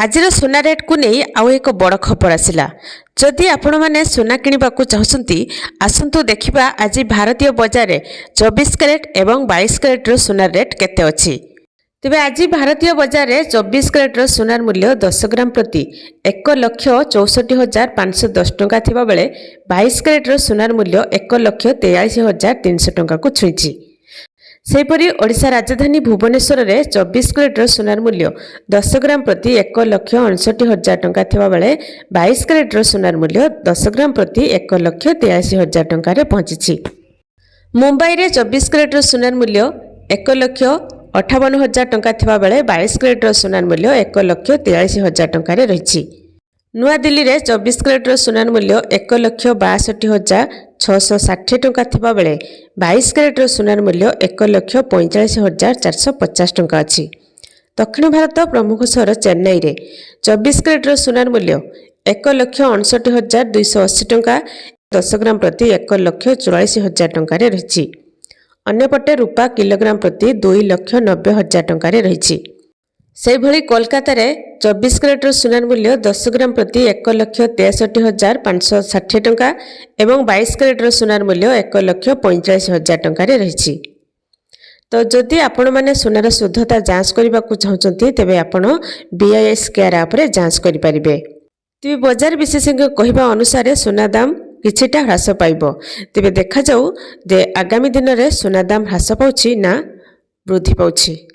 आजिर सुना रेट को नहीं आउ एक बड़ खबर आसला। जदि आपण मैंने सुना किणवाक चाहते आसतु देखा आज भारतीय बजार 24 कैरेट एवं 22 कैरेट्र सुना रेट केते अछि। तेबे आज भारतीय बजार 24 कैरेट्र सुनार मूल्य 10 ग्राम प्रति 1,64,510 टंका थिबा बेले 22 कैरेट्र सुनार मूल्य 1,43,300 टंका को छुईछि। सेहीपरि ओडिशा राजधानी भुवनेश्वर में 24 कैरेट्र सुनार मूल्य 10 ग्राम प्रति 1,59,000 टंका थिबा बेले 22 कैरेट्र सुनार मूल्य 10 ग्राम प्रति 1,83,000 टंका रे पहुंची। मुंबई में 24 कैरेट्र सुनार मूल्य 1,58,000 टंका थिबा बेले 22 कैरेट्र सुनार मूल्य 1,43,000 टंका रे रहिछि। नुआ दिल्ली में 24 कैरेट्र सुनार मूल्य 1,62,660 टंका थिबा बेले 22 कैरेट्र सुनार मूल्य 1,45,450 टंका अछि। दक्षिण भारत प्रमुख सहर चेन्नई रे 24 कैरेट्र सुनार मूल्य 1,59,280 टंका 10 ग्राम प्रति 1,44,000 टंका रे रहिछि। अन्यपटे रूपा किलोग्राम प्रति 2,90,000 टंका रे रहिछि। सेहिभଳି कोलकाता रे 24 कैरेट्र सुनार मूल्य 10 ग्राम प्रति 1,63,560 टंका एवं 22 कैरेट्र सुनार मूल्य 1,45,000 टंका रे रहिछि। तो जदि आपण माने सुनार शुद्धता जांच करबा को चाहउचंती तेबे आपण BIS केयर ऐप रे जांच करि परिबे। तेबे बाजार विशेषज्ञ कहबा अनुसार सुना दाम किछिटा ह्रास पाइबो। तेबे देखा जाऊ जे आगामी दिन रे सुना दाम ह्रास पाउछि ना वृद्धि पाउछि।